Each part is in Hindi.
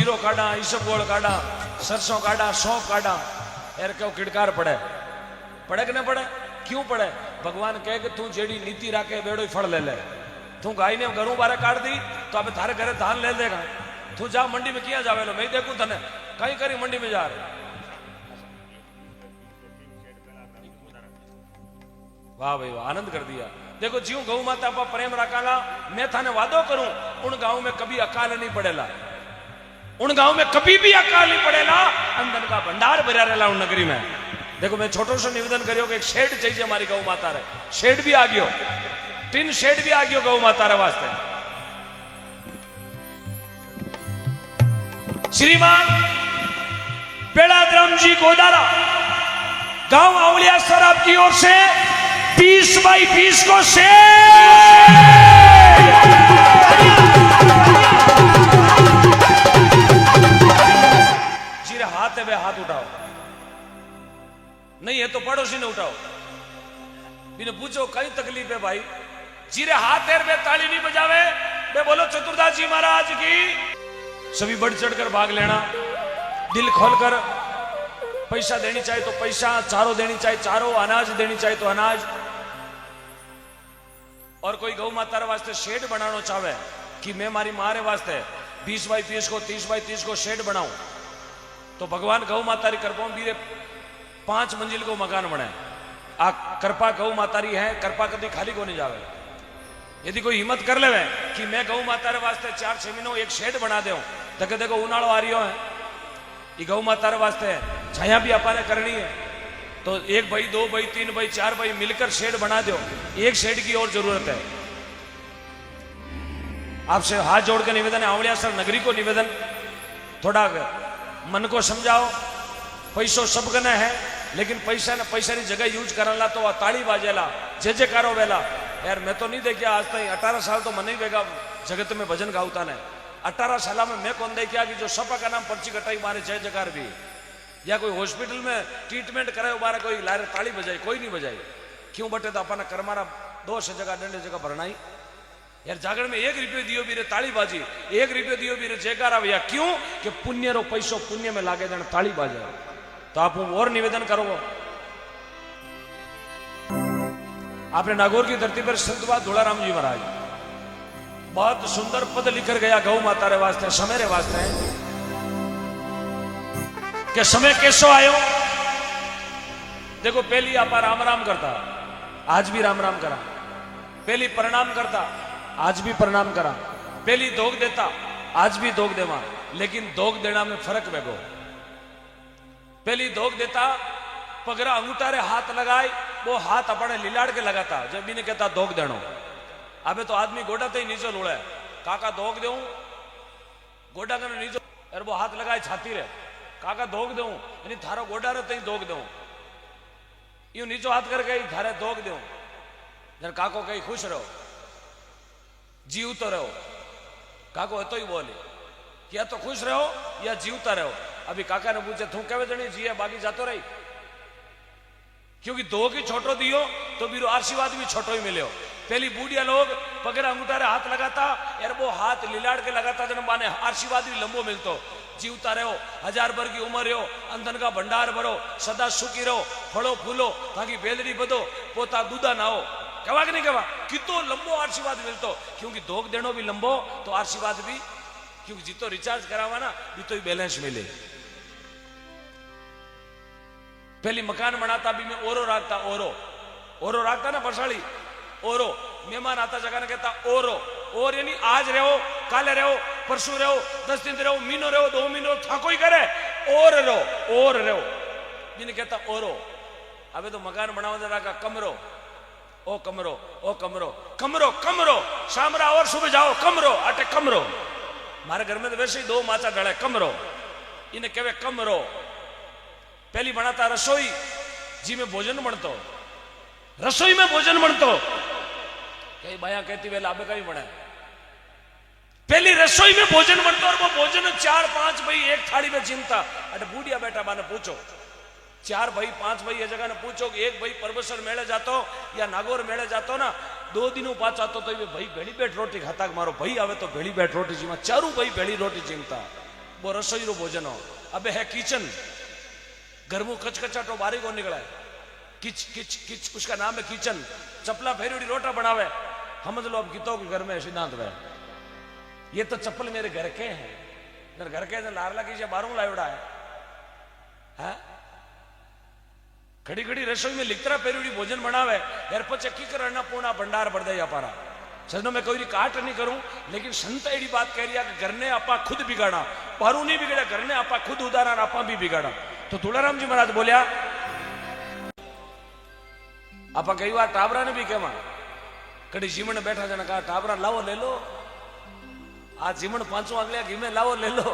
जीरो काढ़ा, इसबगोल काढ़ा, सरसों काढ़ा, सौंफ काढ़ा, यार क्यों किड़कार पड़े? पड़े कि नहीं पड़े? क्यों पड़े? भगवान कहे कि तू जेड़ी नीति राखे बेड़ो फल ले ले। तू गाय ने घरों बारे काट दी तो अब थारे घरे धान ले देगा। तू जा मंडी में किया जावे लो, मैं देखू तने कहीं करी मंडी में जा रहे। वाह भाई वाह, आनंद कर दिया। देखो जीव गौ माता पर प्रेम रखाला, मैं थाने वादो करूं उन गांव में कभी अकाल नहीं पड़ेला, उन गांव में कभी भी अकाल नहीं पड़ेला। अंदर का भंडार भरा रहेला उन नगरी में। देखो मैं छोटो सा निवेदन करियो कि एक शेड चाहिए हमारी गौ माता रे। शेड भी आ गयो, टिन शेड भी आ गयो गौ माता रे वास्ते। श्रीमान बेड़ाद्रम जी गोदारा गांव आउलिया सर आपकी ओर से 20 बाई 20 को शेड। जिरे हाथ है वे हाथ उठाओ, नहीं है तो पड़ोसी ने उठाओ। इन्हें पूछो कई तकलीफ है भाई, जिरे हाथ है वे ताली नहीं बजावे, वे बोलो चतुर्दास जी महाराज की। सभी बढ़ चढ़कर भाग लेना, दिल खोलकर। पैसा देनी चाहिए तो पैसा, चारों देनी चाहिए चारों, अनाज देनी चाहिए तो अनाज। और कोई गौ माता वास्ते शेड बनाना चाहे कि मैं मारी मारे वास्ते 20 बाई 30 को 30 बाई 30 को शेड बनाऊं, तो भगवान गौ माता री कृपा बीरे 5 मंजिल को मकान बनाए। आ कृपा गौ माता री है, कृपा कभी खाली को नहीं जावे। यदि कोई हिम्मत कर लेवे कि मैं गौ माता रे वास्ते 4-6 महीनों एक शेड बना दूं, तो के देखो उनाड़ो आ रही है, ये गौ माता रे वास्ते छाया भी अपने करनी है, तो 1 भाई 2 भाई 3 भाई 4 भाई मिलकर शेड बना दो। एक शेड की और जरूरत है। आपसे हाथ जोड़कर निवेदन है, आंवलियासर नगरी को निवेदन, थोड़ा मन को समझाओ। पैसों सब गने है, लेकिन पैसा ने पैसा की जगह यूज करला तो ताली बाजेला, जे जयकारो वेला। यार मैं तो नहीं देखिया आज तक 18 साल तो मन ही बेगा जगत में भजन गावता ने। 18 साल में मैं कौन देखिया कि जो सपा का नाम पर्ची कटाई मारे जय जयकार भी, या कोई हॉस्पिटल में ट्रीटमेंट कराए बारे कोई लारे ताली बजाई, कोई नहीं बजाई। क्यों बटे? तो अपना कर्मारा दोष जगह डंडे जगह भरनाई। यार जागरण में 1 रुपये दियो भी रे ताली बाजी, 1 रुपये दियो भी रे जयकार आवे। क्यों कि पुण्य रो पैसो पुण्य में लागे जन ताली बाजे। तो आप और निवेदन करो, आपने नागौर की धरती पर संतवा धोलाराम जी महाराज बहुत सुंदर पद लिखकर गया गौ माता रे वास्ते, समय रे वास्ते, कि समय कैसो आयो। देखो पहली आपा राम राम करता, आज भी राम राम करा। पहली प्रणाम करता, आज भी प्रणाम करा। पहली दोग देता, आज भी दोग देवा, लेकिन दोग देना में फर्क बेगो। पहली दोग देता, पगरा अंगूठा रे हाथ लगाए, वो हाथ अपने लीलाड़ के लगाता, जब भी ने कहता दोग देनो। अबे तो आदमी गोडा ते नीचे लोड़े, काका दोग देऊं, गोडा के नीचे, अरे वो हाथ लगाए छाती रे, काका दोग दूं, यानी थारो गोडा रे तई दोग दूं। यूं नीचो हाथ करके थारे दोग दूं। जर काको कहीं खुश रहो, जीवतो रहो। काको तो ही बोले कि या तो खुश रहो या जीवता रहो। अभी काका ने पूछे तू कहे जनी जिये बाकी जातो रही, क्योंकि दो की छोटो दियो तो बीरो आशीर्वाद भी छोटो ही मिले। पहली बूढ़िया लोग पगड़ा अंगूठा रे हाथ लगाता, यार वो हाथ लीलाड़ के लगाता जन माने आशीर्वाद भी लंबो मिलतो। जीवता रहो, 1000 भर की उम्र रहो, अंधन का भंडार भरो, सदा सुखी रहो, फलो फूलो, ताकि बेलड़ी बदो, पोता दूधा ना हो। कहवा कि नहीं कहवा? कितो लंबो आशीर्वाद मिलतो, क्योंकि दोग देनो भी लंबो तो आशीर्वाद भी, क्योंकि जितो रिचार्ज करावा ना भी तो बैलेंस मिले। पहली मकान बनाता भी मैं ओरो राखता, ओरो राखता ना बरसाली, ओरो मेहमान आता जगह ने कहता ओरो। और यानी आज रहो, काले रहो, परसों रहो, 10 दिन रहो, महीनो रहो, 2 महीनो था कोई करे, और रहो जिन्हें कहता ओरो। अबे तो मकान बनावा जरा का कमरो, ओ कमरो, ओ कमरो, कमरो कमरो, शामरा और सुबह जाओ कमरो, आटे कमरो। हमारे घर में तो वैसे ही 2 माचा डले कमरो, इन्हें कहवे कमरो। पहली बनाता रसोई, जी में भोजन बनतो, रसोई में भोजन बनतो। कई बाया कहती वेला अबे कहीं बने, पहली रसोई में भोजन बनतो, और वो भोजन 4-5 भाई एक थाली में चिमता। अरे बूढ़िया बेटा माने पूछो, 4 भाई 5 भाई ये जगह ने पूछो कि एक भाई परमेश्वर मेले जातो या नागौर मेले जातो ना, 2 दिनों पाच आतो तो ये भाई भेड़ी बैठ रोटी खाता, मारो भाई आवे तो भेड़ी बैठ रोटी चिमा, चारू भाई भेड़ी रोटी चिमता। वो रसोई रो भोजन हो। अबे है किचन, घर में कचकचाटो बारी को निकला है, किच किच किच, उसका नाम है किचन। चपला फेरी रोटा बनावे, समझ लो अब कितो के घर में सिद्धांत है। ये तो चप्पल मेरे घर के हैं, मेरे घर के लारला की बारू लाइवड़ा है। खड़ी खड़ी रसोई में लिखतरा पेरुड़ी भोजन बनावे यार, पचे की करना पूर्णा भंडार बढ़ दे पारा। सजनो मैं कोई काट नहीं करूं, लेकिन संत एडी बात कह रही है कि घर ने आपा खुद बिगाड़ा, पारू नहीं बिगड़ा, घर ने आपा खुद उदाहरण आपा भी बिगाड़ा। तो तुलाराम जी महाराज बोलिया आपा कई बार टाबरा ने भी कहवा, कड़ी जीवन बैठा जना कहा टाबरा लाओ ले लो, आज जीवन 5 अगलिया घी में लाओ ले लो।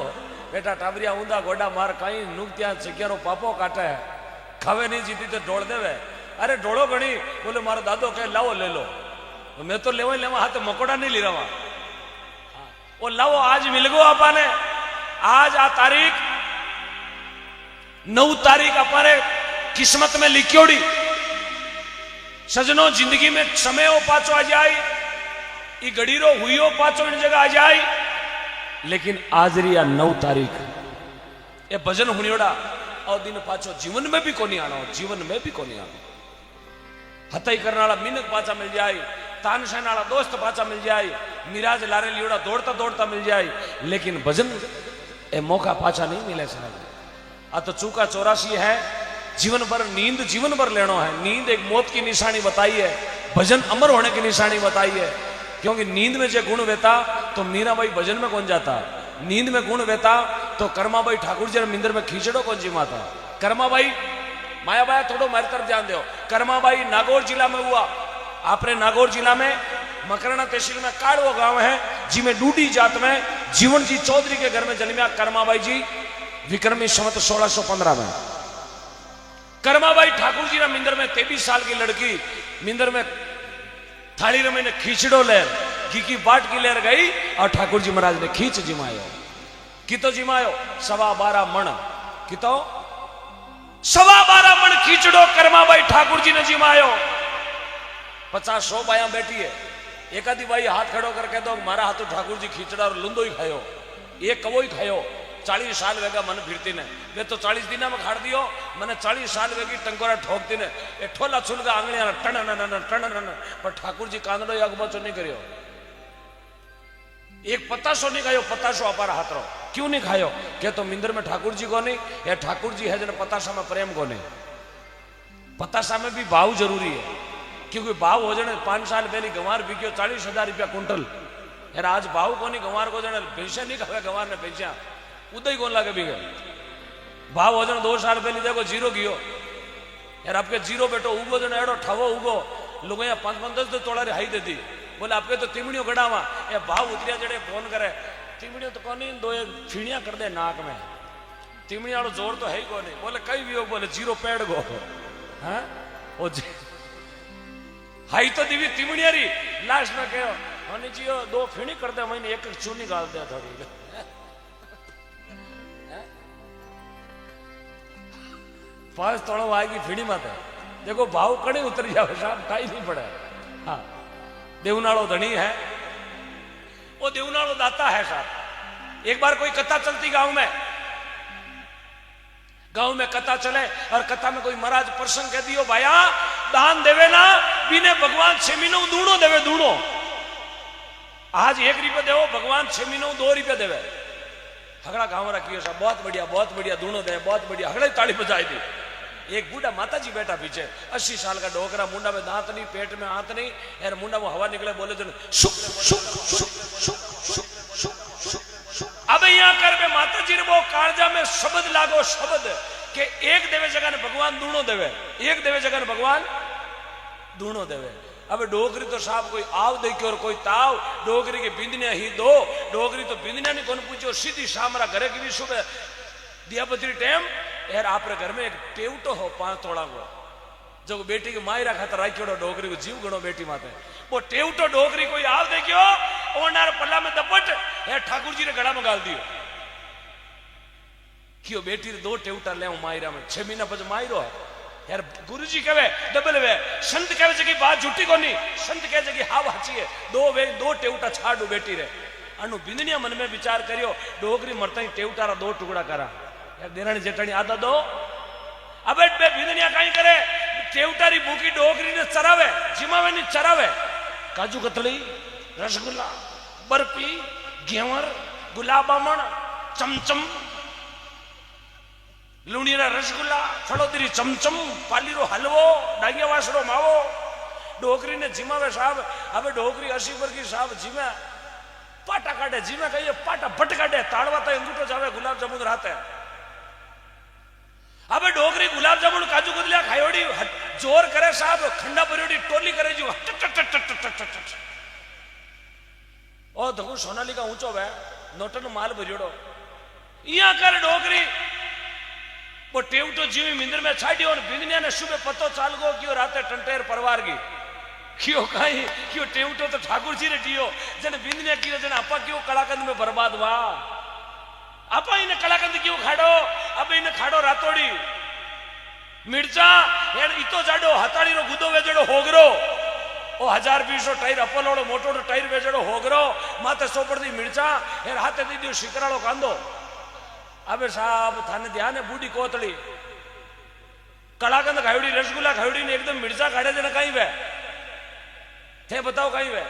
बेटा टाबरिया ऊंधा गोडा मार कहीं नुकतिया जग्यारो पापो काटे है, खावे नहीं जीती तो ढोल देवे। अरे ढोलो घणी, बोले मारो दादो कहे लाओ ले लो, तो मैं तो लेवा लेवा हाथ मकोड़ा नहीं ली रहा। वो लाओ आज मिल गो आपा ने, आज आ तारीख 9 तारीख अपारे किस्मत में लिखियोड़ी। सजनो जिंदगी में समय हो पाचो आ जाए, ई घड़ीरो हुईओ पाचो इन जगह आ जाए, लेकिन आज रिया 9 तारीख ये भजन हुनियोड़ा और दिन पाचो जीवन में भी कोनी आना, जीवन में भी कोनी आना। हथई करने वाला मिनक पाचा मिल जाए, तानसेन वाला दोस्त पाचा मिल जाए, मिराज लारे लियोड़ा दौड़ता दौड़ता मिल जाए, लेकिन भजन ए मौका पाचा नहीं मिले साहब। आ तो चूका 84 है, जीवन भर नींद जीवन भर लेना है। नींद एक मौत की निशानी बताई है, भजन अमर होने की निशानी बताई है। क्योंकि नींद में जो गुण वेता तो मीराबाई भजन में कौन जाता, नींद में गुण वेता तो कर्माबाई ठाकुर जी मिंदर में खींचड़ो कौन जिमाता। कर्माबाई मायाबाया थोड़ो मेरी तरफ ध्यान दो। कर्माबाई नागौर जिला में हुआ। आपने नागौर जिला में मकराना तहसील में काड़वो गांव है, जिसमें डूडी जात में जीवन जी चौधरी के घर में जन्मिया कर्माबाई जी, विक्रमी संवत 1615 में। कर्माबाई ठाकुर जी ना मिंदर में 23 साल की लड़की मिंदर में थाली रमे ने खींचड़ो लेर घी की बाट की लेर गई और ठाकुर जी महाराज ने खींच जिमायो। कितो जिमायो 12.25 मण, कितो 12.25 मण खींचड़ो कर्माबाई ठाकुर जी ने जिमायो। 50-100 बाया बैठी है, एक आधी बाई हाथ खड़ो कर कह दो मारा हाथों ठाकुर जी खींचड़ा और लुंदो ही खायो, एक कवो ही खायो। 40 साल वेगा मन फिरती ने, वे तो 40 दिन में खाड़ दियो, मैंने 40 साल वेगी टंकोरा ठोकती ने, ये ठोला छुलका आंगलियां टन, पर ठाकुर जी कांदड़ो या बचो नहीं करियो। एक पतासो नहीं खायो, पतासो अपारा हाथ रो क्यों नहीं खायो, क्या तो मिंदर में ठाकुर जी को नहीं, या ठाकुर जी है जन पतासा में प्रेम को नहीं। पतासा में भी भाव जरूरी है, क्योंकि भाव हो जाने 5 साल पहले गंवार बिक्यो 40,000 रुपया कुंटल। यार आज भाव को नहीं गंवार को जाने पैसा नहीं खावे, गंवार ने पैसा उदय कौन लागे बिगे। भाव हो जाने 2 साल पहले देखो जीरो गियो, यार आपके जीरो बेटो उगो जने एडो ठवो उगो लोग 5-10 तोड़ा रे हाई दे दी, बोले आपके तो तिमड़ियों गड़ावा, ये भाव उतरिया जड़े फोन करे तिमड़ियों तो कौन, 2 फीणियां कर दे नाक में, तिमड़िया वालों जोर तो है ही कौन, बोले कई भी हो, बोले जीरो पेड़ गो हाँ वो हाई तो दिवी तिमड़िया री लास्ट में कहो होनी जियो 2 फीणी कर दे, मैंने एक चूनी गाल दे थोड़ी 5 तोड़ो आएगी फीणी मत। देखो भाव कड़े उतर जाओ साहब, टाई नहीं पड़े। हाँ देवनाड़ो धनी है, वो देवनाड़ो दाता है साहब। एक बार कोई कथा चलती गांव में कथा चले और कथा में कोई महाराज प्रसंग कह दियो भाया दान देवे ना बिने भगवान 6 महीनों दूणो देवे, दूणो आज 1 रुपया देवो भगवान 6 महीनों 2 रुपया देवे। हगड़ा गांव रखियो साहब, बहुत बढ़िया दूणो दे, बहुत बढ़िया। हगड़े ताली बजाई दी। एक बूढ़ा माता जी बैठा पीछे, 80 साल का डोकरा, मुंडा में दांत नहीं, पेट में हाथ नहीं, यार मुंडा में हवा निकले, बोले जन शुक शुक शुक शुक शुक शुक शुक शुक। अब यहाँ कर पे माता जी ने वो कालजा में शब्द लागो, शब्द के एक देवे जगह ने भगवान दूणो देवे, एक देवे जगह ने भगवान दूणो देवे। अब डोगरी तो साहब कोई आव देखियो और कोई ताव, डोगरी के बिंदनिया ही दो, डोगरी तो बिंदनिया नहीं कौन पूछो, सीधी शामरा घरे की भी सुबह दिया बजरी टाइम। यार आपरे घर में एक टेवटो हो 5 तोड़ा को, जो बेटी के मायरा खातर राखियो डोगरी को जीव गणो बेटी माते, वो टेवटो डोगरी कोई आव देखियो ओनार पल्ला में दपट यार ठाकुर जी ने गड़ा में गाल दियो। क्यों बेटी 2 टेवटा ले मायरा में 6 महीना पच मायरो है। यार गुरु जी कहे डबल वे, संत कहे जगी बात झूठी को नहीं, संत कहे जगी हाव हाची है, 2 टेवटा छाड़ू बेटी रे। अनु बिंदनिया मन में विचार करियो डोगरी मरता ही टेवटारा 2 टुकड़ा करा यार देरानी जेठानी आदा दो अबे बे बिंदनिया काई करे टेवटारी भूखी डोगरी ने चरावे जिमावे ने चरावे काजू कतली रसगुल्ला बर्फी घेवर गुलाब जामुन चमचम लूणीरा रसगुल्ला फलोदरी चमचम पालीरो हलवो डांगिया वासरो मावो डोगरी ने जिमावे साहब अबे डोगरी 80 वर्गी साहब जिमे पाटा काटे जिमे कहिए पाटा भट काटे ताड़वा तो अंगूठो जावे गुलाब जामुन रहते अबे डोगरी गुलाब जामुन काजू कतलिया खायोड़ी जोर करे साहब खंडा भरियोड़ी टोली करे जो ओ धगु सोनाली का ऊंचो वे नोटन माल भरियोड़ो इया कर डोगरी वो टेवटो जीवी मिंदर में छाड़ियो और बिंदनिया ने सुबह पतो चाल गो क्यों राते टंटेर परवार की क्यों कहीं क्यों टेवटो तो ठाकुर जी ने दियो जन बिंदनिया क्यों जन आपा क्यों कलाकंद में बर्बाद हुआ आपा इन्हें कलाकंद क्यों खाड़ो अब इन्हें खाड़ो रातोड़ी मिर्चा यार इतो जाडो हताड़ी रो गुदो वेजड़ो होगरो ओ 1000-20 टायर अपोलोड़ो मोटो टायर वेजड़ो होगरो माते सोपड़ दी मिर्चा यार हाथे दी दियो शिकराड़ो कांदो अबे साहब थाने ध्यान है बूढ़ी कोतड़ी कलाकंद खायोड़ी रसगुल्ला खायोड़ी ने एकदम मिर्चा खाड़े जने कहीं वे थे बताओ कहीं वे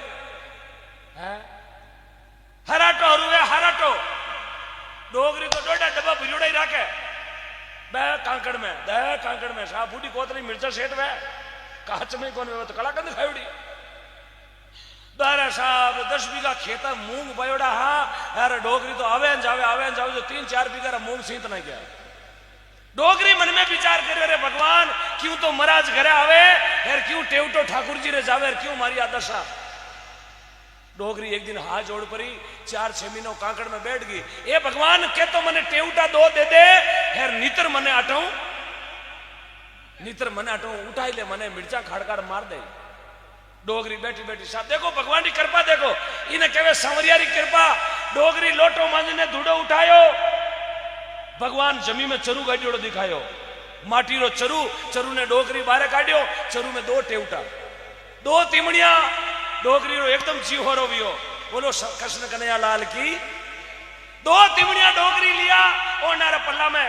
हराटो हरुवे हराटो डोगरी तो डोडा डब्बा भिजोड़ा ही राखे बे कांकड़ में साहब बूढ़ी कोतड़ी मिर्चा सेठ वे काच में कौन वे तो कलाकंद खायोड़ी बारे साहब 10 बीघा खेतर मूंग बयोड़ा हाँ यार डोगरी तो आवे जावे जो 3-4 बीघा मूंग सींत नहीं गया डोगरी मन में विचार करे रे भगवान क्यों तो महाराज घरे आवे यार क्यों टेवटो ठाकुर जी रे जावे क्यों मारी आदशा डोगरी एक दिन हाथ जोड़ परी 4-6 महीनों कांकड़ में बैठ गई ए भगवान के तो मने टेवटा 2 दे दे यार नीतर मने आटाऊं उठाई ले मने मिर्चा खाड़कार मार दे डोगरी बैठी बैठी साहब देखो भगवान की कृपा देखो इन्हें कहे सांवरिया की कृपा डोगरी लोटो मांझने धूड़ो उठायो भगवान जमी में चरू गाड़ियों दिखायो माटी रो चरू ने डोगरी बारे काढ़ियो चरू में 2 टेवटा 2 तीमड़िया डोगरी रो एकदम जीहोरो वियो बोलो कृष्ण कन्हैया लाल की 2 तीमड़िया डोगरी लिया ओ नारा पल्ला में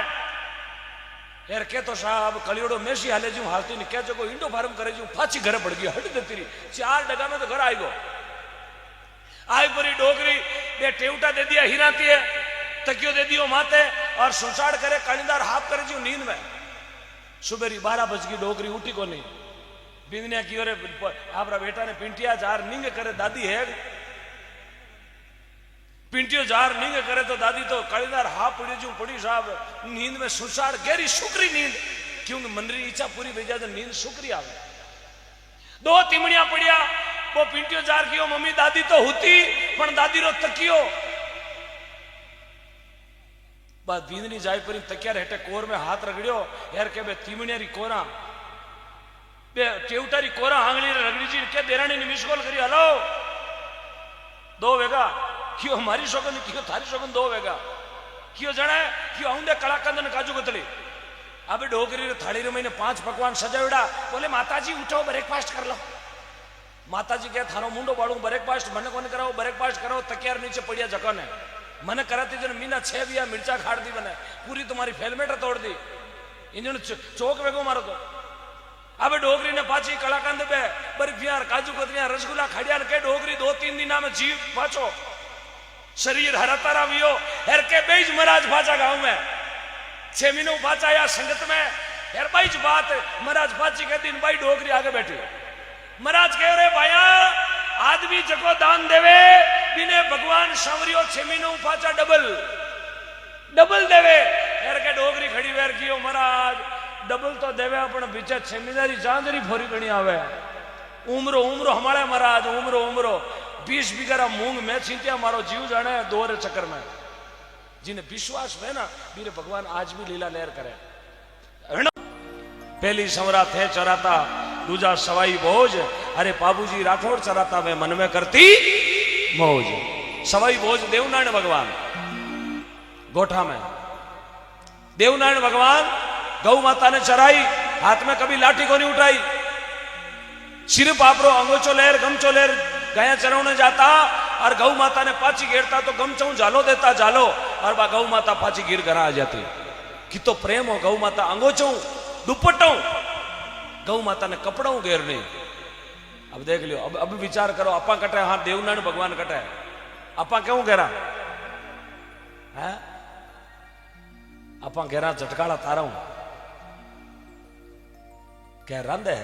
यार के तो साहब कलियोड़ो मेसी हाले जू हालती ने कह जो इंडो फार्म करे जू फाची घर पड़ गई हट देती रही 4 डगा में तो घर आई गो आई पूरी डोगरी बे टेवटा दे दिया हिराती है तकियो दे दियो माते और सुसाड़ करे कणीदार हाफ करे जू नींद में सुबेरी 12 बज गई डोगरी उठी को नहीं बिंदनिया की ओरे आपरा बेटा ने पिंटिया जार नींग करे दादी है पिंटियो जार नींद करे तो दादी तो कड़ीदार हाफ पड़ी जू पड़ी साहब नींद में सुसाड़ गहरी सुकरी नींद क्योंकि मनरी इच्छा पूरी भेजा तो नींद सुकरी आवे 2 तीमड़िया पड़िया वो पिंटियो जार कियो मम्मी दादी तो होती पण दादी रो तकियो बात बींदनी जाय परी तकिया हेटे कोर में हाथ रगड़ियो यार के बे तीमड़िया री कोरा बे टेवटारी कोरा आंगली रगड़ी जी के देरानी ने मिस कॉल करी हेलो 2 वेगा क्यों हमारी शोगन क्यों थारी शोगन 2 वेगा क्यों जाने क्यों आऊंदे कलाकंद ने काजू कतली अबे डोगरी रे थाली रे महीने 5 पकवान सजावड़ा बोले माताजी उठो ब्रेकफास्ट कर लो माताजी के थारो मुंडो बाड़ू ब्रेकफास्ट मने कोने कराओ ब्रेकफास्ट करो तकियार नीचे पड़िया जगह ने मने कराती जन मीना 6 बिया मिर्चा खाड़ दी मने पूरी तुम्हारी फेलमेट तोड़ दी इंजन चौक वेगो मारो तो अबे डोगरी ने पाची कलाकंद पे बर्फियां काजू कतरियां रसगुल्ला खड़िया के डोगरी 2-3 दिना में जीव पाचो शरीर हरातारा वियो हर के बेज महाराज भाजा गांव में 6 महीनों बाचा या संगत में हर बाईज बात महाराज बाची के दिन भाई डोगरी आगे बैठी महाराज कह रहे भाया आदमी जको दान देवे बिने भगवान सांवरियो 6 महीनों बाचा डबल देवे हर के डोगरी खड़ी वेर कियो महाराज डबल तो देवे अपन बीचे 6 महीना री चांदरी फोरी गणी आवे उम्रो हमारे महाराज उम्रो 20 बीघा मूंग में छींटिया मारो जीव जाने 2 रे चक्कर में जिन्हें विश्वास है ना मेरे भगवान आज भी लीला लहर करे पहली संवरा थे चराता दूजा सवाई भोज अरे बाबूजी राठौड़ चराता मैं मन में करती मौज सवाई भोज देवनारायण भगवान गोठा में देवनारायण भगवान गौ माता ने चराई हाथ में कभी लाठी को नहीं उठाई सिर्फ आपरो अंगोचो लेर गमचो लेर गाया चरावने जाता और गौ माता ने पाची घेरता तो गमचऊ झालो देता झालो और बा गौ माता पाची गिर घर आ जाती। कि तो प्रेम हो गौ माता अंगोचऊ दुपट्टऊ गौ माता ने कपड़ों घेरने। अब देख लियो, अब विचार करो, आपा कटे हाँ देवनारायण भगवान कटे, आपा क्यों घेरा है? आपा घेरा झटकाड़ा तारा क्या रंद है?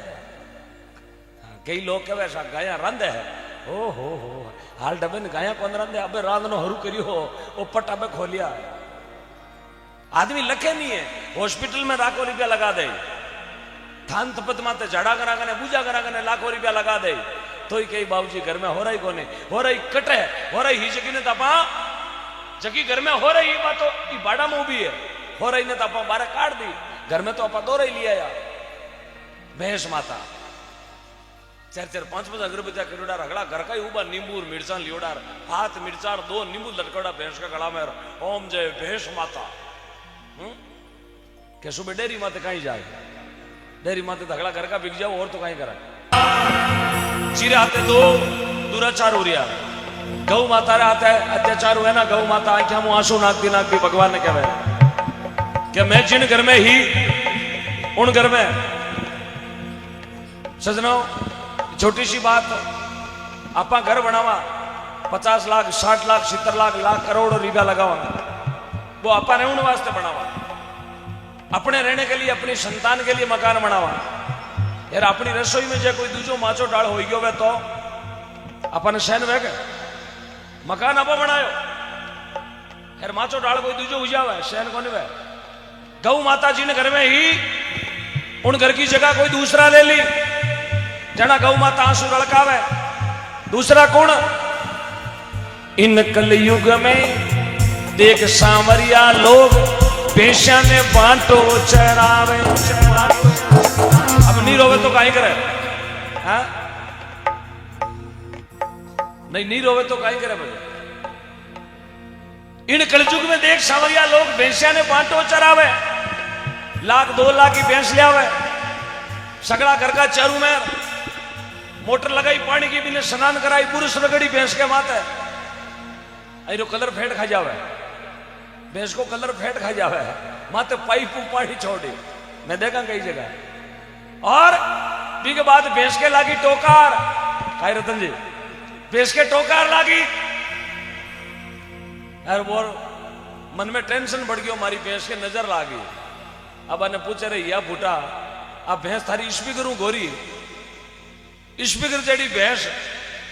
कई लोग कहे ऐसा गाया रंद है। ओ हो हाल डबे ने गाया कौन रंद है? अबे रात नो हरू करियो ओ पट अबे खोलिया। आदमी लखे नहीं है, हॉस्पिटल में लाखों रुपया लगा दे, थान तपत माते झाड़ा करा कने पूजा करा कने लाखों रुपया लगा दे, तो ही कई बाबूजी घर में हो रही कोने, हो रही कटे, हो रही ही जगी ने तपा जगी घर में हो रही बात तो ई बाड़ा में भी है, हो रही ने तपा बारे काट दी, घर में तो आपा दो रही लिया या भैंस माता 4-4 5-5 अगरबत्तिया करोड़ा रगड़ा घर का ही उबा नींबू मिर्चा लियोडार हाथ मिर्चा 2 नींबू लटकोड़ा भैंस का गला में ओम जय भैंस माता। के सुबह डेरी माते कहीं जाए, डेरी माते धगड़ा घर का बिक जाओ और तो कहीं करा चिरे आते दो दुराचार हो रहा गौ माता रे आता है अत्याचार हुआ ना। गौ माता आंखा मुंह आंसू नाकती नाकती भगवान ने कहे कि मैं जिन घर में ही उन घर में सजनों छोटी सी बात आपा घर बनावा 50 लाख 60 लाख 70 लाख लाख करोड़ रुपया लगावा, वो आपा रहने वास्ते बनावा, अपने रहने के लिए अपनी संतान के लिए मकान बनावा। यार अपनी रसोई में जो कोई दूजो माचो डाल हो गयो वे तो अपन सहन वे के मकान आपा बनायो, यार माचो डाल कोई दूजो हो जावे सहन कोने वे। गौ माता जी ने घर में ही उन घर की जगह कोई दूसरा ले ली, जना गौ माता आंसू लड़कावे। दूसरा कौन? इन कलयुग में देख सांवरिया लोग पेशा ने बांटो चरावे। अब नहीं रोवे तो काहे करे? हाँ नहीं रोवे तो काहे करे भाई? इन कलयुग में देख सांवरिया लोग भैंसिया ने बांटो चरावे, 1-2 लाख की भैंस ले आवे, सगड़ा घर का चारू में मोटर लगाई पानी की बिना स्नान कराई पुरुष रगड़ी भैंस के माथे अरे कलर फेंट खा जावे, भैंस को कलर फेंट खा जावे, माथे पाइप पानी छोड़ी मैं देखा कई जगह। और भी के बाद भैंस के लागी टोकार, काय रतन जी भैंस के टोकार लागी, यार वो मन में टेंशन बढ़ गयो, हमारी भैंस के नजर लागी। अब आने पूछे रहे या फूटा अब भैंस थारी स्पीकर गोरी स्पीकर जेडी भैंस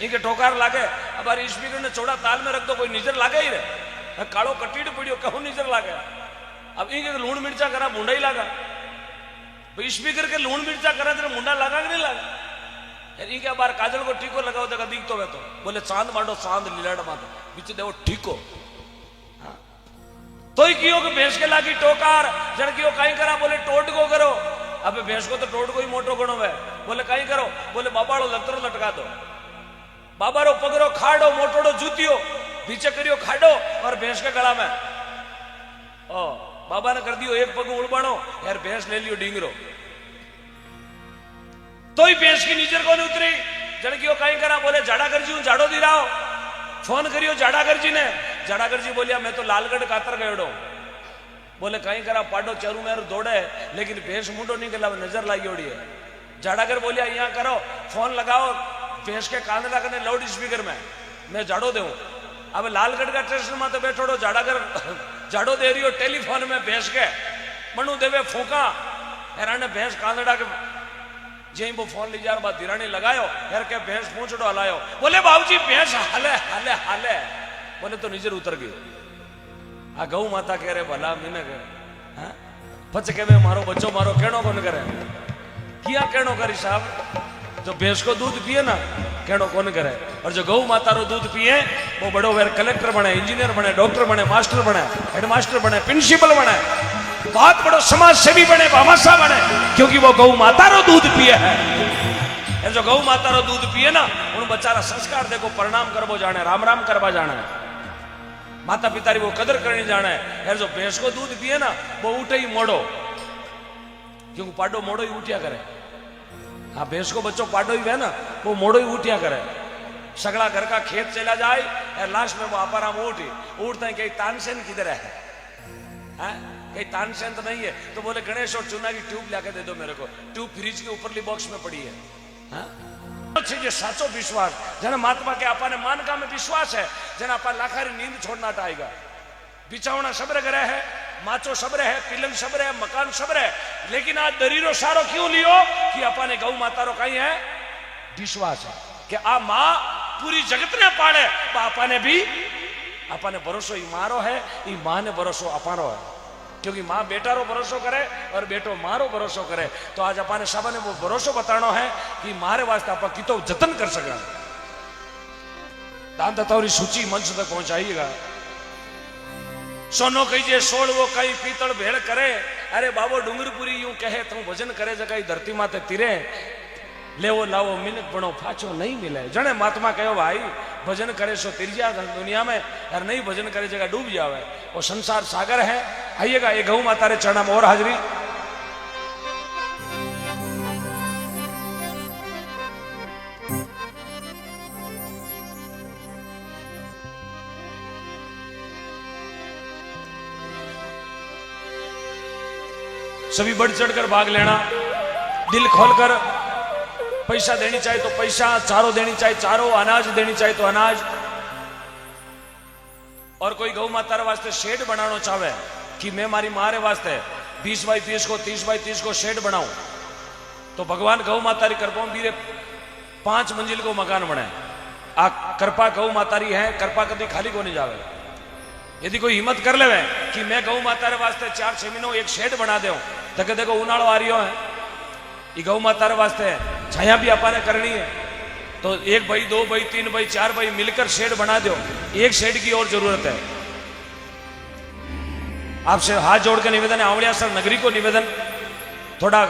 इनके टोकार लागे, अब अरे स्पीकर ने चौड़ा ताल में रख दो कोई नजर लागे ही रहे, कालो कटीड पड़ियो कहूं नजर लागे। अब इनके लूण मिर्चा करा मुंडा ही लागा, भाई स्पीकर के लूण मिर्चा करा तेरे मुंडा लगा कि नहीं लगा? यार इनके बार काजल को टीको लगाओ देखा दिख तो वे तो बोले चांद मांडो चांद लीलाड़ मातो बीच देखो ठीको। तो ही कियो कि भैंस के लागी टोकार, जन कियो कहीं करा बोले टोट को करो। अब भैंस को तो टोट को ही मोटो गणो है, बोले कहीं करो बोले बाबाड़ो लतरो लटका दो, बाबारो पगरो खाड़ो मोटोड़ो जूतियो पीछे करियो खाड़ो और भैंस के गला में ओ बाबा ने कर दियो एक पग उड़बाणो, यार भैंस ले लियो डींगरो। तो ही भैंस की नीचर को नहीं उतरी, जन कियो कहीं करा बोले झाड़ागर जी झाड़ो दी रहा फोन करियो झाड़ागर जी ने, झाड़ागर जी बोलिया मैं तो लालगढ़ कातर गयोड़ो, बोले कहीं करा पाडो चारू मेर दौड़े लेकिन भैंस मुंडो नहीं गला नजर लाई ओड़ी है। झाड़ागर बोलिया यहाँ करो फोन लगाओ भैंस के कान लगने लाउड स्पीकर में मैं झाड़ो दू। अब लालगढ़ का स्टेशन में तो बैठोड़ो झाड़ागर झाड़ो दे रही हो टेलीफोन में भैंस के मनु देवे फूका, यार भैंस कांदड़ा के जे वो फोन ली जार बाद धीरानी लगायो, यार के भैंस पूछड़ो हलायो, बोले बाबूजी भैंस हाले हाले हाले, बोले तो नीचे उतर गई। आ गौ माता कह रहे भला मीने के पच के मारो बच्चो मारो कहनो कौन करे, किया कहनो करी साहब? जो भैंस को दूध पिए ना कहनो कौन करे, और जो गौ माता रो दूध पिए वो बड़ो वेर कलेक्टर बने, इंजीनियर बने, डॉक्टर बने, मास्टर बने, हेडमास्टर बने, प्रिंसिपल बने, बहुत बड़ो समाज सेवी बने, भामाशाह बने, क्योंकि वो गौ माता रो दूध पिए है। जो गौ माता रो दूध पिए ना उन बच्चा संस्कार देखो प्रणाम करबो जाने, राम राम करवा जाने, माता पिता री वो कदर करनी जाने। यार जो भैंस को दूध पिए ना वो उठे ही मोड़ो, क्योंकि पाडो मोड़ो ही उठिया करे। हाँ भैंस को बच्चों पाडो ही है ना वो मोड़ो ही उठिया करे। सगड़ा घर का खेत चला जाए और लास्ट में वो आपाराम उठते हैं, कहीं तानसेन किधर है? कहीं तानसेन तो नहीं है। तो बोले गणेश और चूना की ट्यूब लाके दे दो मेरे को, ट्यूब फ्रिज के ऊपरली बॉक्स में पड़ी है। जे साचो विश्वास जेने महात्मा के आपने मानका में विश्वास है, जेने आपा लाखारी नींद छोड़ना टाएगा। बिछावना सबरे घरे है, माचो सबरे है, पिलंग सबरे है, मकान सबरे है, लेकिन आज दरीरो सारो क्यों लियो कि आपने गौ माता रो कहीं है विश्वास है कि आ मां पूरी जगत ने पाले, आपने भी आपने भरोसो ई मारो है, ई मां ने भरोसो अपारो है। क्योंकि मां बेटा रो भरोसो करे और बेटो मारो भरोसो करे। तो आज अपने सबने वो भरोसो बताना है कि मारे वास्ते आप कितो जतन कर सका। दान दत्तावरी सूची मंच तक पहुंचाइएगा। सोनो कहीजे सोल वो कहीं पीतल भेड़ करे, अरे बाबो डूंगरपुरी यूं कहे तू भजन करे जगह धरती माते तीरे, लेवो लावो मिनक बनो फाचो नहीं मिले। जने महात्मा कहो भाई भजन करे सो तिरजिया दुनिया में, यार नहीं भजन करे जगह डूब जावे। वो संसार सागर है। आइएगा ये गौ माता रे चरणा में और हाजरी। सभी बढ़ चढ़कर भाग लेना, दिल खोलकर। पैसा देनी चाहिए तो पैसा, चारो देनी चाहिए चारो, अनाज देनी चाहिए तो अनाज। और कोई गौ माता वास्ते शेड बनाना चाहे कि मैं मारी मारे वास्ते 20 बाई 30 को 30 बाई 30 को शेड बनाऊं, तो भगवान गौ माता री कृपा बीरे 5 मंजिल को मकान बनाए। आ कृपा गौ माता री है, कृपा कभी खाली को नहीं जावे। यदि कोई हिम्मत कर ले कि मैं गौ माता रे वास्ते 4-6 महीनों एक शेड बना दे, तो के देखो उनाड़ो आ रही है, ये गौ माता रे वास्ते छाया भी अपने करनी है। तो 1 भाई 2 भाई 3 भाई 4 भाई मिलकर शेड बना दो। एक शेड की और जरूरत है। आपसे हाथ जोड़ के निवेदन है, आवड़ियासर नगरी को निवेदन, थोड़ा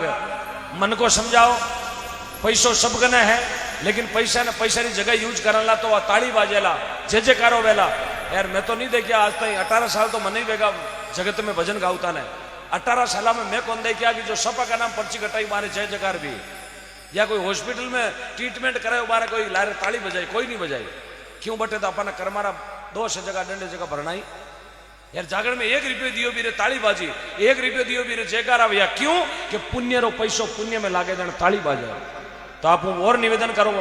मन को समझाओ। पैसो सब गने है, लेकिन पैसा ने पैसा की जगह यूज करना तो ताड़ी बाजेला जे जयकारो वेला। यार मैं तो नहीं देखिया आज तक 18 साल तो मन ही बेगा जगत में भजन गावता ने। 18 साल में मैं कौन देखिया कि जो सपा का नाम पर्ची कटाई मारे जय जयकार भी, या कोई हॉस्पिटल में ट्रीटमेंट करे बारे कोई लारे ताली बजाई, कोई नहीं बजाई। क्यों बटे तो अपना कर्मारा 200 जगह डंडे जगह भरनाई। यार जागरण में 1 रुपये दियो बीरे ताली बाजी, 1 रुपये दियो बीरे जयकारा भैया। क्यों कि पुण्य रो पैसो पुण्य में लागे देने ताली बाजे। तो आप और निवेदन करो,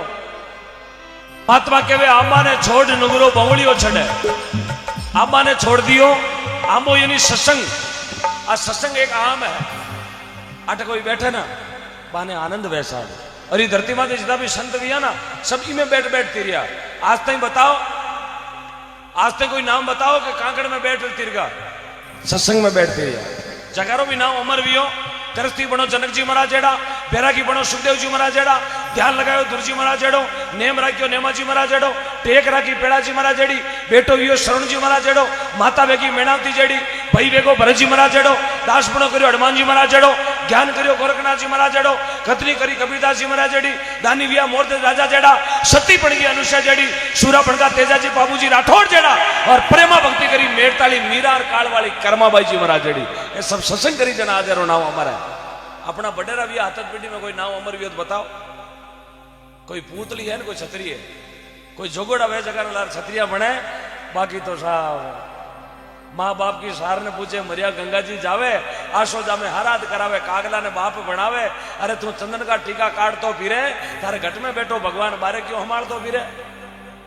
महात्मा कहवे आंबा ने छोड़ नुगरो बंगड़ियो छड़े, आंबा ने छोड़ दियो। आंबो यानी सत्संग, आ सत्संग एक आम है। अट कोई बैठे ना बाने आनंद वैसा। और ये धरती माते जितना भी संत भी है ना, सब इमें बैठ तिरिया। आज तक बताओ, आज तक कोई नाम बताओ कि कांकड़ में बैठ तिरगा, सत्संग में बैठ तिरिया। जगारो भी नाम अमर भी हो, तरसती बनो जनक जी महाराज जेड़ा, बैरागी बनो सुखदेव जी महाराज जेड़ा, ध्यान लगायो दुर्जी महाराज जेड़ो, नेम राख्यो नेमा जी महाराज जेड़ो, टेक राखी पेड़ा जी महाराज जेड़ी, बेटो वियो शरण जी महाराज जेड़ो, माता बेगी मेणावती जेड़ी, भाई बेगो भरत जी महाराज जेड़ो, दास बनो करियो हनुमान जी महाराज जेड़ो, ज्ञान करियो गोरखनाथ जी महाराज जेड़ो, कतनी करी कबीरदास जी महाराज जेड़ी, दानी विया मोरते राजा जेड़ा, सती पण की अनुषा जेड़ी, सूरा पण का तेजाजी बाबूजी राठौड़ जेड़ा, और प्रेमा भक्ति करी मेड़ताली मीरा और कालवाली कर्माबाई जी महाराज जेड़ी। ये सब सत्संग करी जना हाजरो नाम हमारा। अपना बडेरा भी हाथत पीढ़ी में कोई नाम अमर वियोत बताओ। कोई पूतली है ना, कोई छतरी है, कोई जोगोड़ा वे जगह लार छतरिया बने। बाकी तो साहब माँ बाप की सार ने पूछे मरिया गंगा जी जावे, आशो जामे हराद करावे, कागला ने बाप बनावे। अरे तू चंदन का टीका काट तो फिरे, तारे घट में बैठो भगवान बारे क्यों हमार तो फिरे।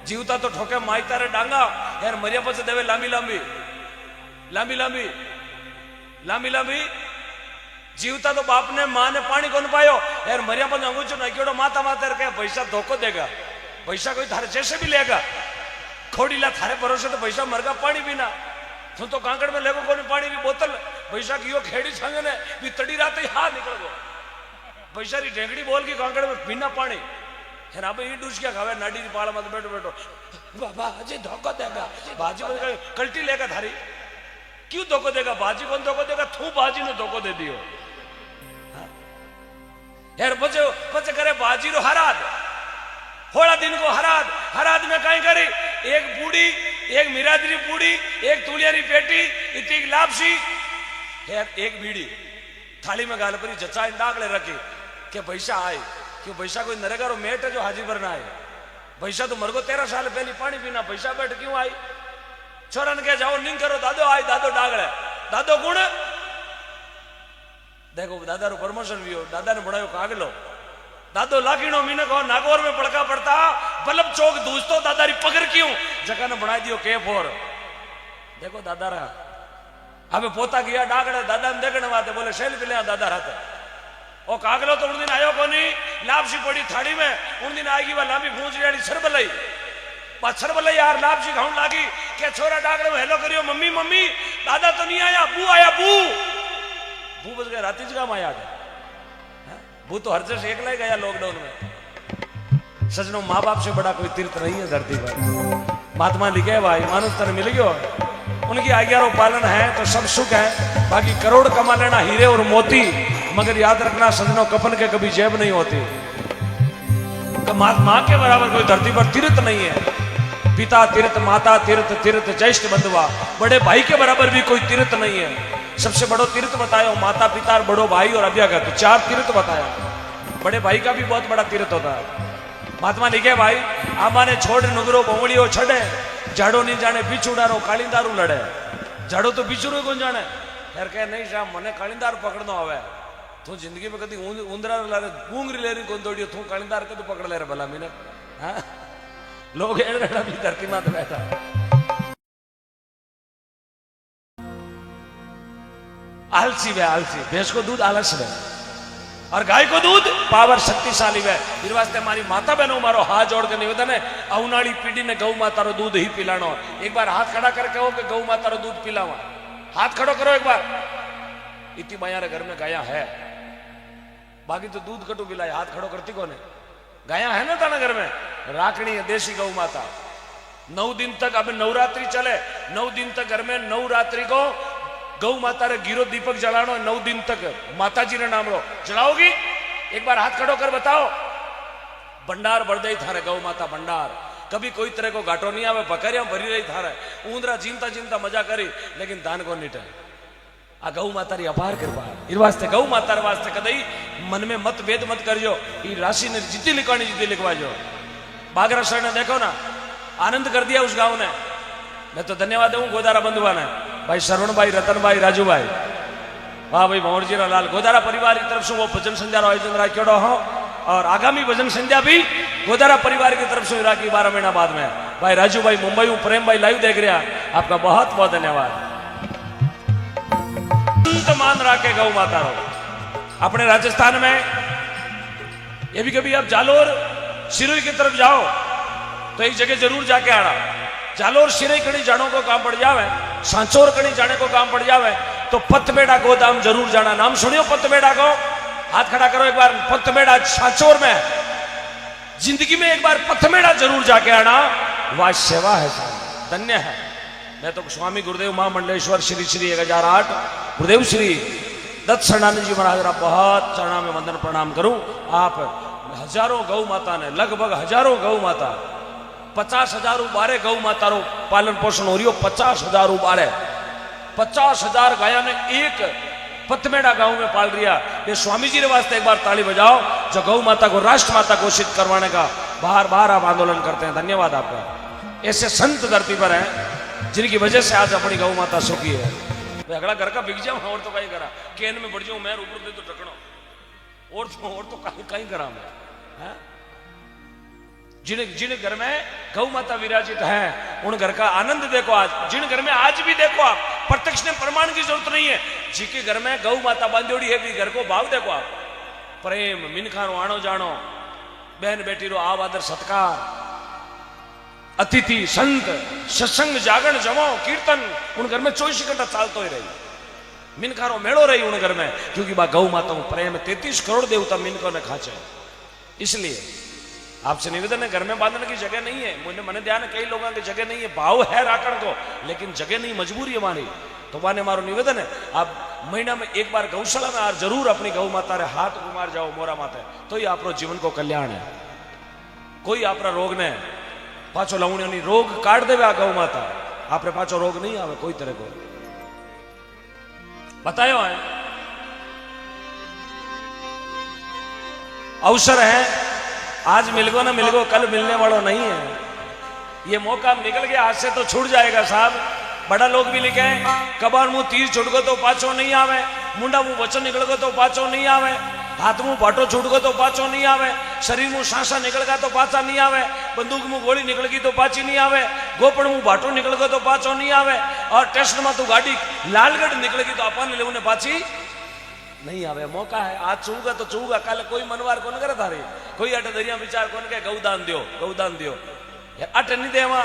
जीवता तो ठोके माई तारे डांगा, यार मरिया पछ देवे लांबी लांबी लांबी लांबी लांबी लांबी। जीवता तो बाप ने माँ ने पानी कौन पायो, यार मरिया पर अंगूठो नकेड़ो माता माता के पैसा धोखो देगा, पैसा कोई थारे जैसे भी लेगा। खोड़ीला थारे भरोसे तो पैसा मरगा पानी पीना। तू तो कांकड़ में लेगो कोनी पानी की बोतल, पैसा की यो खेड़ी छंगे ने भी तड़ी रात ही हाथ निकल गो। पैसा री ढेंगड़ी बोल की कांकड़ में पीना पानी। यार आप ये डूस क्या खावे नाडी की पाला मत बैठो बैठो बाबा अजय धोखो देगा, बाजी कल्टी लेगा थारी। क्यों धोखो देगा, बाजी कौन धोखो देगा, तू बाजी ने धोखो दे दियो। यार बचे बचे करे बाजी रो हराद, थोड़ा दिन को हराद, हराद में कहीं करी एक बूढ़ी, एक मिरादरी बूढ़ी, एक तुलियारी पेटी, इतनी लापसी, एक बीड़ी थाली में गाल परी जचा डागले रखी के पैसा आए। क्यों पैसा कोई नरेगा रो मेट है जो हाजी भरना है। भैसा तो मरगो 13 साल पहले पानी पीना भैसा बैठ क्यों आई छोरा ने कह जाओ निंग करो दादो आई दादो डागड़े दादो गुण देखो दादा रो प्रमोशन भी हो दादा ने बनायो कागलो दादो लाखीनो मीने को नागौर में पड़का पड़ता बल्लभ चौक दूसतो दादा री पकड़ क्यों जगह ने बना दियो के फोर देखो दादा रहा अबे पोता गया डागड़े दादा ने देखने वाते बोले सेल्फी ले दादा रहते ओ कागलो तो उन दिन आयो कोनी लापसी पड़ी थाड़ी में उन दिन आएगी वह लांबी पूंछ रेडी सरबलई सरबलई यार लापसी खाऊं लागी के छोरा डागड़े में हेलो करियो मम्मी मम्मी दादा तो नहीं आया बू बू बस गए राती जगह में याद वो तो हर जगह एकला ही गया लॉकडाउन में सजनों माँ बाप से बड़ा कोई तीर्थ नहीं है धरती पर महात्मा लिखे भाई मानुष तन मिल गयो उनकी आज्ञा पालन है तो सब सुख है बाकी करोड़ कमा लेना हीरे और मोती मगर याद रखना सजनों कफन के कभी जेब नहीं होती माँ के बराबर कोई धरती पर तीर्थ नहीं है पिता तीर्थ माता तीर्थ तीर्थ ज्येष्ठ बंधुआ बड़े भाई के बराबर भी कोई तीर्थ नहीं है सबसे बड़ो तीर्थ बताया माता पिता बड़ो भाई और अभ्यागत 4 तीर्थ बताया बड़े भाई का भी बहुत बड़ा तीर्थ होता है महात्मा लिखे भाई आमा ने छोड़ नुगरो बोंगड़ियो छड़े झाड़ो नहीं जाने बिछुड़ारो कालिंदारू लड़े झाड़ो तो बिछुड़ो कौन जाने यार कह नहीं शाम मने कालिंदार पकड़नो आवे तू जिंदगी में कभी उंदरा लारे गूंगरी ले रही कौन दौड़ियो तू कालिंदार कदू पकड़ ले रे भला मीने हां लोग एड़ा भी धरती मां बैठा आलसी वे आलसी भैंस को दूध आलस है और गाय को दूध पावर शक्तिशाली है इस वास्ते हमारी माता बहनों मारो हाथ जोड़ के निवेदन है अवनाड़ी पीढ़ी ने गौ माता रो दूध ही पिलानो एक बार हाथ खड़ा करके हो कि गौ माता रो दूध पिलावा हाथ खड़ो करो एक बार इतनी माया रे घर में गाया है बाकी तो दूध कटू पिलाए हाथ खड़ो करती कौन है गाया है ना ताना घर में राखनी है देसी गौ माता 9 दिन तक अब नवरात्रि चले 9 दिन तक घर में नवरात्रि को गौ माता रे गिरो दीपक जलानो 9 दिन तक माता जी ने नाम रो जलाओगी एक बार हाथ खड़ो कर बताओ भंडार बढ़ दई थारे गौ माता भंडार कभी कोई तरह को घाटो नहीं आवे बकरिया भरी रही थारे ऊंदरा जीनता जीनता मजा करी लेकिन दान को निटे आ गौ माता री अपार कृपा इस वास्ते गौ माता रे वास्ते कदई मन में मत भेद मत करजो ई राशि ने जीती लिखवानी जीती लिखवाजो बागरा सर ने देखो ना आनंद कर दिया उस गांव ने मैं तो धन्यवाद दूं गोदारा बंधुआ ने भाई श्रवण भाई रतन भाई राजू भाई वाह भाई भंवरजी लाल गोदारा परिवार की तरफ से वो भजन संध्या आयोजन राख्योड़ो हो और आगामी भजन संध्या भी गोदारा परिवार की तरफ से राखी 12 महीना बाद में भाई राजू भाई मुंबई में प्रेम भाई लाइव देख रहा आपका बहुत बहुत धन्यवाद मान राखे गौ माता रो अपने राजस्थान में ये भी कभी आप जालोर सिरोही की तरफ जाओ तो एक जगह जरूर जाके आना जालोर सिरोही कड़ी जाने को काम पड़ जावे सांचोर कड़ी जाने को काम पड़ जावे तो पतबेड़ा गोदाम जरूर जाना नाम सुनियो पतबेड़ा को हाथ खड़ा करो एक बार पतबेड़ा सांचोर में जिंदगी में एक बार पतबेड़ा जरूर जाके आना वह सेवा है धन्य है मैं तो स्वामी गुरुदेव महामंडलेश्वर श्री श्री 1008 गुरुदेव श्री दत्त सरनानंद जी महाराज का बहुत चरणा में वंदन प्रणाम करूं आप हजारों गौ माता ने लगभग हजारों गौ माता 50,000 बारे गौ माता रो पालन पोषण हो रही हो 50,000 बारे 50,000 गाया ने एक पतमेड़ा गांव में पाल रिया ये स्वामी जी के वास्ते एक बार ताली बजाओ जो गौ माता को राष्ट्र माता घोषित करवाने का बार बार आप आंदोलन करते हैं धन्यवाद आपका ऐसे संत धरती पर हैं जिनकी वजह से आज अपनी गौ माता सुखी है अगला घर का बिक जाऊं और तो कहीं करा केन में बढ़ जाऊं मैं ऊपर दे तो टकनो और तो कहीं करा मैं जिन घर में गौ माता विराजित है उन घर का आनंद देखो आज जिन घर में आज भी देखो आप प्रत्यक्ष ने प्रमाण की जरूरत नहीं है जिनके घर में गौ माता बांधोड़ी है भी घर को भाव देखो आप प्रेम मिनखा रो आनो जानो बहन बेटी रो आव आदर सत्कार अतिथि संत सत्संग जागरण जमो कीर्तन उन घर में 24 घंटा चालतो ही रही मिनखारो मेड़ो रही उन घर में क्योंकि बा गौ माता प्रेम 33 करोड़ देवता मिनकों ने खाचे इसलिए आपसे निवेदन है घर में बांधने की जगह नहीं है मैंने ध्यान है कई लोगों की जगह नहीं है भाव है राखण को लेकिन जगह नहीं मजबूरी हमारी तो माने मारो निवेदन है आप महीना में एक बार गौशाला में आज जरूर अपनी गौ माता रे हाथ घुमार जाओ मोरा माते तो ही आप जीवन को कल्याण है कोई आप रोग ने पाचो लवणी रोग काट देवे आ गौ माता आपने पाचो रोग नहीं आवे कोई तरह को बतायो है अवसर है आज मिल गो ना मिल गो, कल मिलने वालों नहीं है। ये मौका निकल गया हाथ से तो छूट जाएगा साहब। बड़ा लोग भी लिखे हैं, कबार मुंह तीर छुट गो तो पाछो नहीं आवे, मुंडा मुंह वचन निकल गो तो पाछो नहीं आवे, हाथ मुंह भाटो छूट गो तो पाछो नहीं आवे, शरीर मुंह सांसा निकल गया तो पाछा नहीं आवे, बंदूक मुंह गोली निकल गई तो पाछी नहीं आवे, गोपड़ मुंह भाटो निकल गयो तो पाछो नहीं आवे, और टेस्ट में तो गाड़ी लालगढ़ निकल गई तो अपन ले पाछी नहीं आवे। मौका है, आज छूगा तो छूगा, कल कोई मनवार कौन करे थारे, कोई अट दरिया विचार कौन के गौदान दियो, गौदान दियो, अट नहीं देवा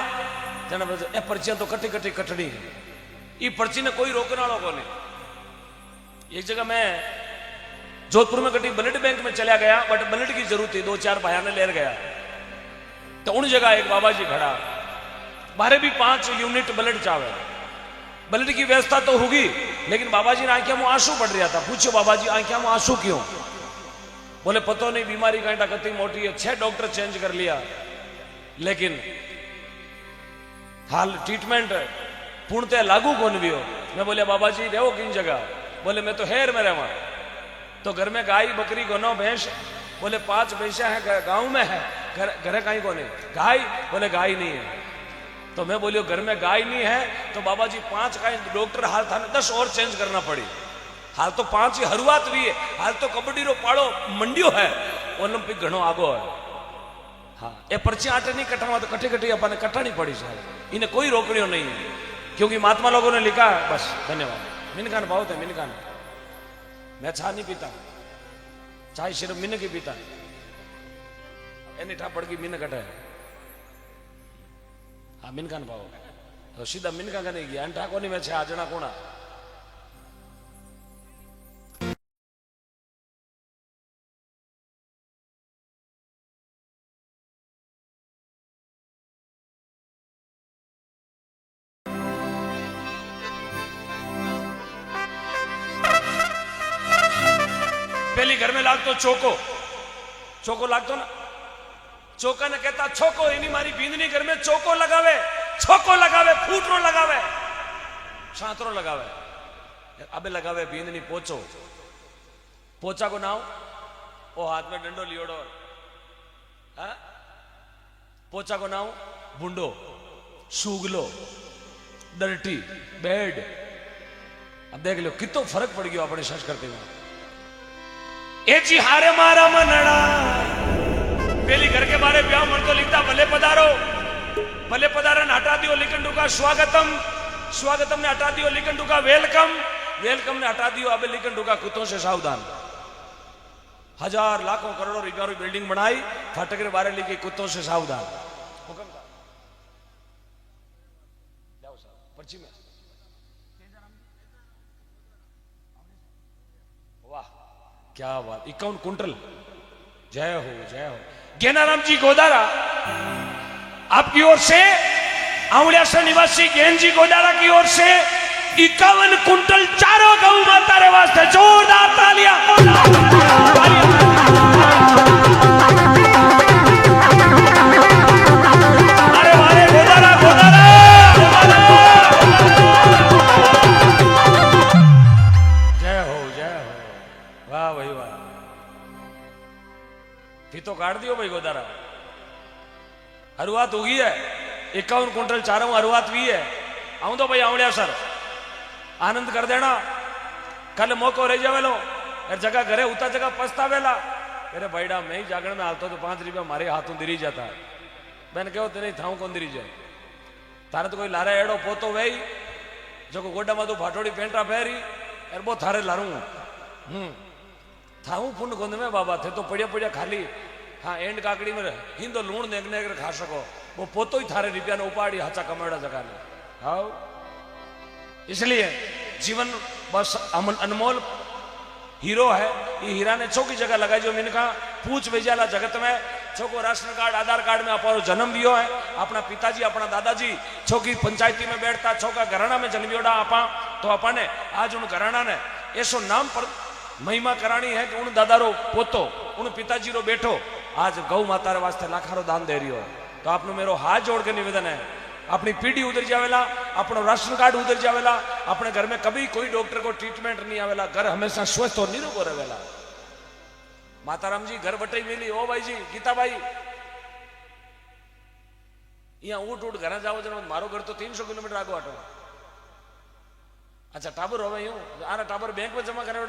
जना ए पर्चियां तो कटी कटी कटनी, ये पर्ची ने कोई रोकने वालों को नहीं। एक जगह मैं जोधपुर में कटी ब्लड बैंक में चला गया, बट ब्लड की जरूरत थी, 2-4 भाया ने ले गया, तो उन जगह एक बाबा जी खड़ा, बारे भी 5 यूनिट ब्लड चावे, ब्लड की व्यवस्था तो होगी, लेकिन बाबा जी ने आंखियों में आंसू पड़ रहा था। पूछो बाबा जी आंखियों में आंसू क्यों? बोले पतो नहीं, बीमारी कहीं कती मोटी है, 6 डॉक्टर चेंज कर लिया, लेकिन हाल ट्रीटमेंट पूर्णतः लागू कौन भी हो। मैं बोले बाबा जी रहो किन जगह? बोले मैं तो हेर में रहवा, तो घर में गाय बकरी गोनो भैंस, बोले 5 भैंसा है गांव में है, घर कहीं को नहीं गाय, बोले गाय नहीं है। तो मैं बोलियो घर में गाय नहीं है तो बाबा जी 5 गाय, डॉक्टर हाल था 10 और चेंज करना पड़ी, हाल तो 5 ही हरुआत भी है, हाल तो कबड्डी रो पाड़ो मंडियो है, ओलंपिक घणो आगो है। हाँ ये पर्ची आटे नहीं कटवा तो कटी कटी अपन कटानी पड़ी साहब, इन्हें कोई रोकड़ियों नहीं है, क्योंकि महात्मा लोगों ने लिखा है। बस धन्यवाद। मिनकान बहुत है, मिनकान मैं चाय नहीं पीता, चाय सिर्फ मिन की पीता, एनी ठापड़ की मिन कटे। हाँ मिनकान पाओ तो सीधा मिनका का नहीं गया ठाको नहीं मैं छे आजना कोना। पहली घर में लागतो चौको, चौको लागतो ना, चौका ने कहता छोको, इनी मारी बींदनी घर में चौको लगावे, छोको लगावे, फूटरो लगावे, छातरो लगावे, अबे लगावे बींदनी पोचो, पोचा को नाव वो हाथ में डंडो लियोड़ो, हाँ पोचा को नाव बुंडो, सूगलो, डर्टी बेड। अब देख लो कितना फर्क पड़ गया अपनी संस्कृति में। ए जी हारे मारा मनड़ा, पहली घर के बारे ब्याह मन तो लिखता भले पधारो, भले पधारा ने हटा दियो लिखन टूका स्वागतम, स्वागतम ने हटा दियो लिखन टूका वेलकम, वेलकम ने हटा दियो अबे लिखन टूका कुत्तों से सावधान। 1000 लाखों करोड़ों रुपया की बिल्डिंग बनाई, फाटक के बारे लिखी कुत्तों से सावधान। पर्ची में वाह क्या बात, 51 कुंटल, जय हो जय हो। ज्ञानाराम जी गोदारा आपकी ओर से, आंवलियासर निवासी ज्ञान जी गोदारा की ओर से 51 कुंटल चारों गौ माता रे वास्ते जोरदार तालियां। अरे वाले गोदारा गोदारा जय हो जय हो, वाह भाई वाह। फीतो काट दियो भाई गोदारा, हरुआत होगी है, 51 कुंटल चारों हरुआत भी है। आऊं तो भाई आवड़िया सर आनंद कर देना, कल मौको रह जावेलो जगह घरे उता जगह पछतावेला, अरे भाईडा मैं ही जागरण में हालतो तो 5 रुपया मारे हाथों दिरी जाता है। मैंने कहो तेरे थाऊ कौन दिरी जाए, तारे तो कोई लारे एड़ो पोतो वही जो गोडा में तो भाटोड़ी पेंटा फेरी अरे वो थारे लारू थाऊ पुण्य गोंद में बाबा थे तो पड़िया पड़िया खाली। हाँ एंड काकड़ी में हिंदो लूण नेगने कर खा सको, वो पोतो ही थारे रुपया ने उपाड़ी हाचा कमाड़ा जगह ने। हाँ इसलिए जीवन बस अनमोल हीरो है, ये हीरा ने चौकी जगह लगाई जो मिनका पूछ भेजाला जगत में। छोको राशन कार्ड आधार कार्ड में अपनो जन्म भी है, अपना पिताजी अपना दादाजी छोकी पंचायती में बैठता, छोका घराना में जन्मियोड़ा आपा, तो अपा ने आज उन घराना ने ऐसो नाम पर महिमा करानी है कि उन दादा रो पोतो उन पिताजी रो बेटो आज गौ माता रे वास्ते लाखारो दान दे रही हो। तो आपनो मेरो हाथ जोड़ के निवेदन है, अपनी पीढ़ी उधर जावेला, अपनो राशन कार्ड उधर जावेला, अपने घर में कभी कोई डॉक्टर को ट्रीटमेंट नहीं आवेला, घर हमेशा स्वस्थ और निरोग रहेला। माताराम जी घर बटे मिली। ओ भाई जी गीता भाई यहाँ ऊट ऊट घर जाओ जन मारो घर तो 300 किलोमीटर आगो आटो। अच्छा टाबर हो यूं आना टाबर बैंक में जमा करे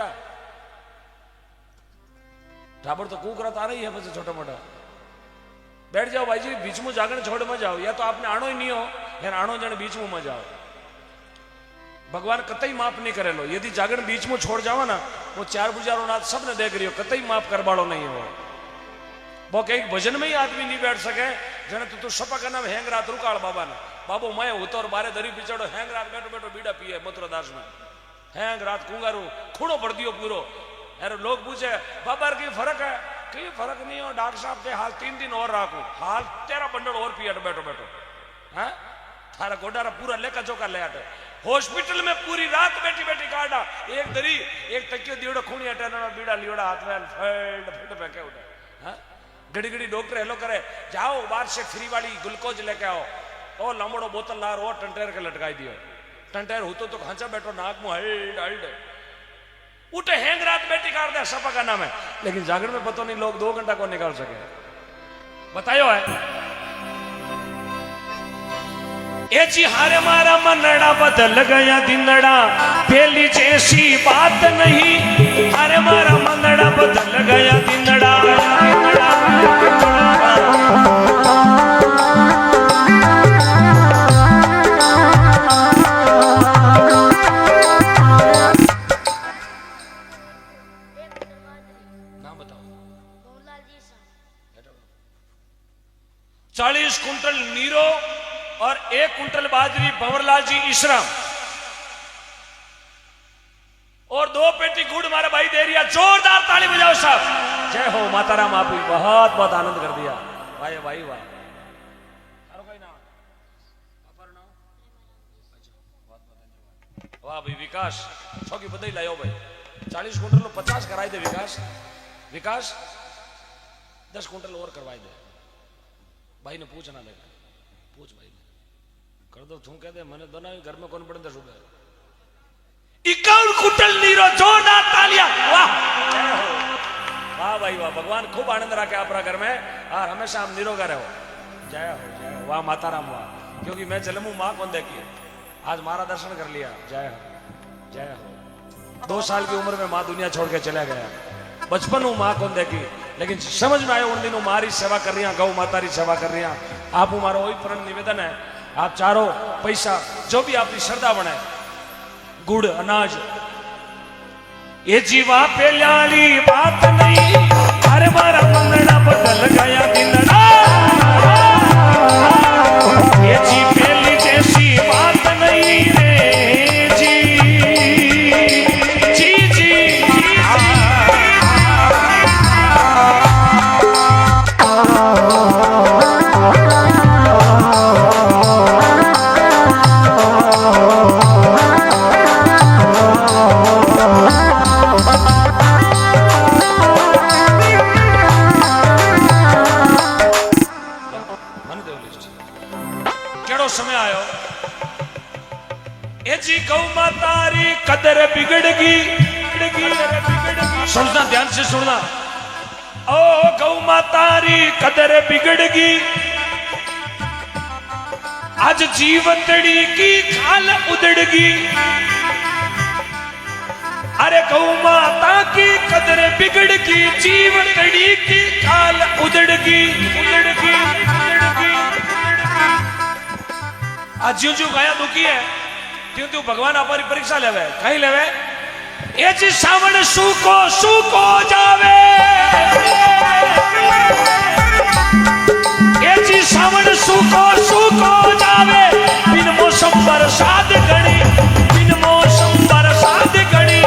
टाबर तो कूक रहा रही है बच्चे छोटा मोटा। बैठ जाओ भाई जी बीच में जागरण छोड़ मत जाओ। या तो आपने आनो ही नहीं हो या आनो जन बीच में मत जाओ। भगवान कतई माफ नहीं करे लो। यदि जागरण बीच में छोड़ जाओ ना वो 4 बुझारो नाथ सबने देख रही हो कतई माफ कर बाड़ो नहीं हो। वो कई भजन में ही आदमी नहीं बैठ सके जने तू सपा का नाम हैंग रात रुकाल बाबा ने बाबू मैं हूं तो और बारे दरी पिछड़ो हैंग रात बैठो बैठो बीड़ा पिए मथुरादास में हैंग रात कुंगारू खूणो भर दियो पूरो। अरे लोग पूछे बाबा की फर्क है कि फर्क नहीं हो डॉक्टर साहब के हाल 3 दिन और राखो हाल तेरा बंडल और पिए बैठो बैठो है थारा गोडारा पूरा लेका चौका ले आटे। हॉस्पिटल में पूरी रात बैठी बैठी काटा एक दरी एक तकियो दियोड़ो खूनी अटेना बीड़ा लियोड़ा हाथ में फट फट फेंके उठे हाँ घड़ी घड़ी डॉक्टर हेलो करे जाओ बाहर से फ्री वाली ग्लूकोज लेके आओ ओ लंबड़ो बोतल ला रो टंटेर के लटकाई दियो। टंटेर हो तो खांचा बैठो नाक में हल्ड हल्ड उठे हैंग रात बैठी काट दे सपा का नाम है। लेकिन जागरण में पता नहीं लोग 2 घंटा को निकाल सके बतायो है। ए जी हारे मारा मनड़ा बदल गया दिनड़ा पहली जैसी बात नहीं। हारे मारा मनड़ा बदल गया दिनड़ा नाम बताओ 40 कुंटल नीरो और 1 कुंटल बाजरी भंवरलाल जी इशराम और 2 पेटी गुड़ हमारा भाई दे रिया। जोरदार ताली बजाओ साहब। जय हो माताराम आप बहुत बहुत आनंद कर दिया भाई भाई वाह। वाह भाई विकास छोकी बधाई लायो भाई 40 कुंटल 50 कराई दे विकास विकास 10 कुंटल और करवाई दे। भाई ने पूछना देगा पूछ भाई कर दो तू कह दे मैंने दोनों घर में कौन पड़े सुबह 51 कुंटल नीरो जोरदार तालियां वाह वाह भाई वाह। भगवान खूब आनंद रखे आपरा घर में और हमेशा हम निरोगा रहो। जय हो वाह माताराम वाह। क्योंकि मैं जन्मू माँ कौन देखी आज मारा दर्शन कर लिया। जय हो 2 साल की उम्र में माँ दुनिया छोड़ के चला गया। बचपन हूँ माँ कौन देखी लेकिन समझ में आया उन दिनों मारी सेवा कर रही गौ माता री सेवा कर रही। आप हमारा वही प्रण निवेदन है आप चारों पैसा जो भी आपकी श्रद्धा बने गुड़ अनाज ये जीवा पे लाली बात नहीं। अरे मारा मंगना बदल गया दिनड़ा ये जी पहली जैसी बात नहीं रे जी जी जी समय आयो ए जी गौ माता री कदर बिगड़गी सुनना ध्यान से सुनना ओ गौ माता री कदर बिगड़गी आज जीवतड़ी की खाल उदड़गी। अरे गौ माता की कदर बिगड़गी जीवतड़ी की खाल उदड़गी उदड़गी उदड़गी। आज ज्यों ज्यों गाया दुखी है त्यों त्यों भगवान आपरी परीक्षा लेवे कहीं लेवे ए जी सावन सूको जावे ए जी सावन सूको जावे बिन मौसम बरसात घड़ी बिन मौसम बरसात घड़ी।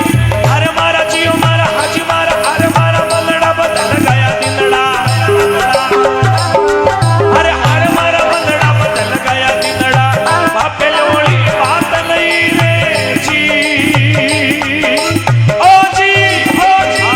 अरे मारा जियो मारा हाजी मारा अरे मारा मलड़ा बदल गया दिनड़ा अरे अरे मारा मलड़ा बदल गया दिनड़ा बापे लोड़ी बात नहीं रे जी ओ जी ओ जी।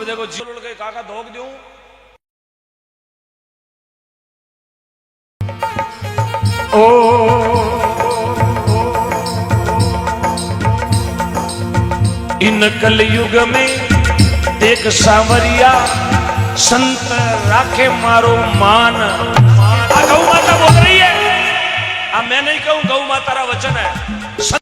अब देखो जी के काका धोख दूं ओ इन कलयुग में देख सावरिया संत राखे मारो मान। गौ माता बोल रही है, अब मैं नहीं कहूं, गौ माता का वचन है।